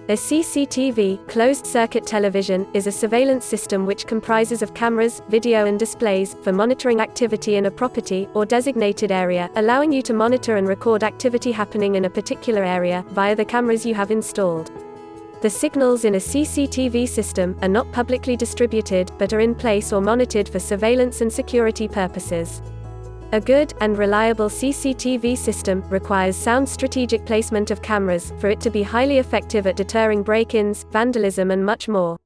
A CCTV, closed-circuit television, is a surveillance system which comprises of cameras, video and displays, for monitoring activity in a property or designated area, allowing you to monitor and record activity happening in a particular area, via the cameras you have installed. The signals in a CCTV system are not publicly distributed, but are in place or monitored for surveillance and security purposes. A good and reliable CCTV system requires sound strategic placement of cameras, for it to be highly effective at deterring break-ins, vandalism and much more.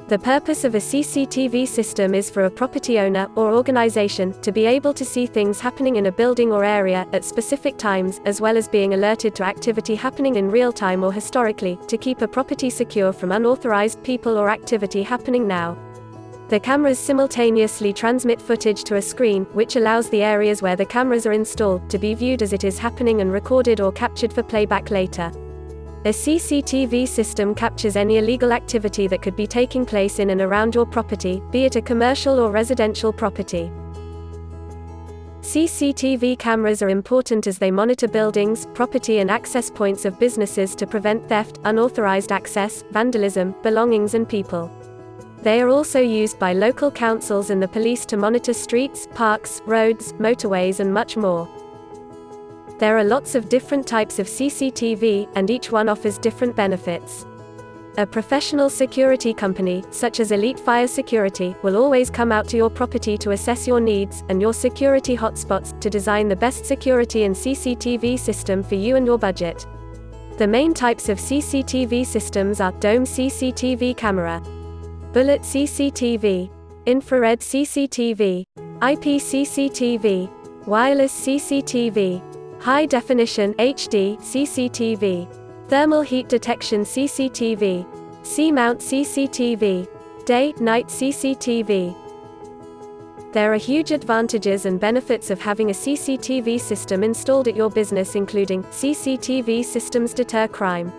The purpose of a CCTV system is for a property owner, or organization, to be able to see things happening in a building or area, at specific times, as well as being alerted to activity happening in real time or historically, to keep a property secure from unauthorized people or activity happening now. The cameras simultaneously transmit footage to a screen, which allows the areas where the cameras are installed to be viewed as it is happening and recorded or captured for playback later. A CCTV system captures any illegal activity that could be taking place in and around your property, be it a commercial or residential property. CCTV cameras are important as they monitor buildings, property and access points of businesses to prevent theft, unauthorized access, vandalism, belongings and people. They are also used by local councils and the police to monitor streets, parks, roads, motorways and much more. There are lots of different types of CCTV, and each one offers different benefits. A professional security company, such as Elite Fire Security, will always come out to your property to assess your needs, and your security hotspots, to design the best security and CCTV system for you and your budget. The main types of CCTV systems are dome CCTV camera, bullet CCTV, infrared CCTV, IP CCTV, wireless CCTV, high definition HD CCTV, thermal heat detection CCTV, C-mount CCTV, day-night CCTV. There are huge advantages and benefits of having a CCTV system installed at your business, including CCTV systems deter crime.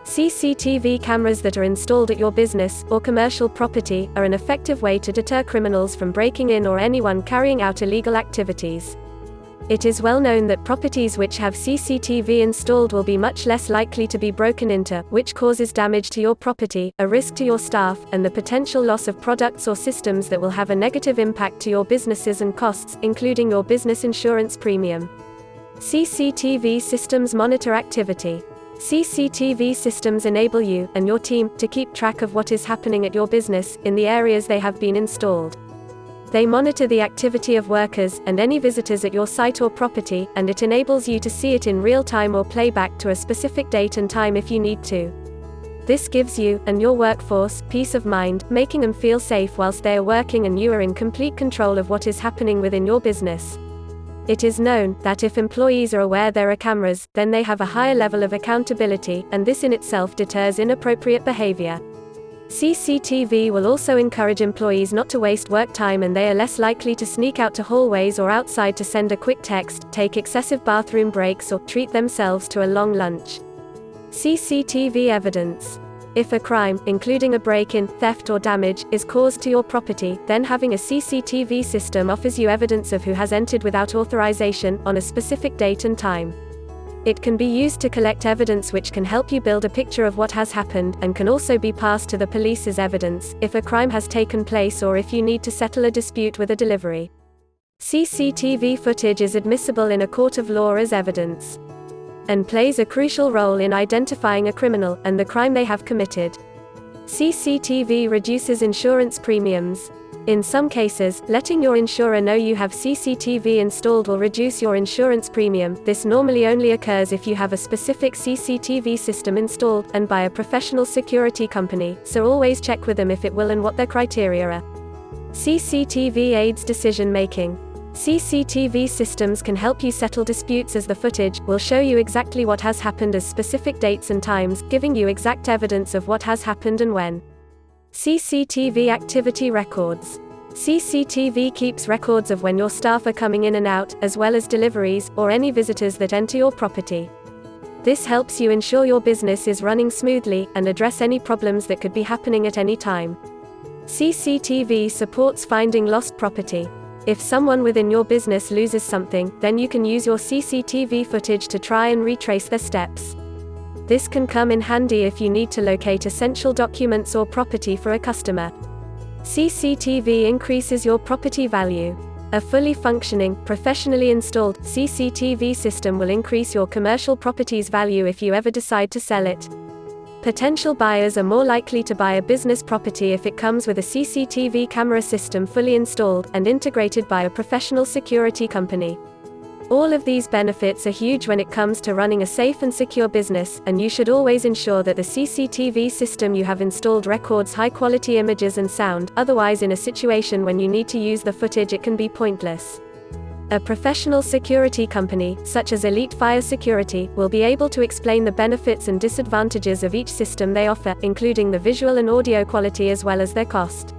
CCTV cameras that are installed at your business or commercial property are an effective way to deter criminals from breaking in or anyone carrying out illegal activities. It is well known that properties which have CCTV installed will be much less likely to be broken into, which causes damage to your property, a risk to your staff, and the potential loss of products or systems that will have a negative impact to your businesses and costs, including your business insurance premium. CCTV systems monitor activity. CCTV systems enable you, and your team, to keep track of what is happening at your business, in the areas they have been installed. They monitor the activity of workers, and any visitors at your site or property, and it enables you to see it in real time or play back to a specific date and time if you need to. This gives you, and your workforce, peace of mind, making them feel safe whilst they are working and you are in complete control of what is happening within your business. It is known that if employees are aware there are cameras, then they have a higher level of accountability, and this in itself deters inappropriate behavior. CCTV will also encourage employees not to waste work time, and they are less likely to sneak out to hallways or outside to send a quick text, take excessive bathroom breaks or treat themselves to a long lunch. CCTV evidence. If a crime, including a break-in, theft or damage, is caused to your property, then having a CCTV system offers you evidence of who has entered without authorization, on a specific date and time. It can be used to collect evidence which can help you build a picture of what has happened, and can also be passed to the police as evidence, if a crime has taken place or if you need to settle a dispute with a delivery. CCTV footage is admissible in a court of law as evidence, and plays a crucial role in identifying a criminal, and the crime they have committed. CCTV reduces insurance premiums. In some cases, letting your insurer know you have CCTV installed will reduce your insurance premium. This normally only occurs if you have a specific CCTV system installed, and by a professional security company, so always check with them if it will and what their criteria are. CCTV aids decision making. CCTV systems can help you settle disputes as the footage will show you exactly what has happened as specific dates and times, giving you exact evidence of what has happened and when. CCTV activity records. CCTV keeps records of when your staff are coming in and out, as well as deliveries, or any visitors that enter your property. This helps you ensure your business is running smoothly, and address any problems that could be happening at any time. CCTV supports finding lost property. If someone within your business loses something, then you can use your CCTV footage to try and retrace their steps. This can come in handy if you need to locate essential documents or property for a customer. CCTV increases your property value. A fully functioning, professionally installed CCTV system will increase your commercial property's value if you ever decide to sell it. Potential buyers are more likely to buy a business property if it comes with a CCTV camera system fully installed and integrated by a professional security company. All of these benefits are huge when it comes to running a safe and secure business, and you should always ensure that the CCTV system you have installed records high-quality images and sound, otherwise in a situation when you need to use the footage it can be pointless. A professional security company, such as Elite Fire Security, will be able to explain the benefits and disadvantages of each system they offer, including the visual and audio quality as well as their cost.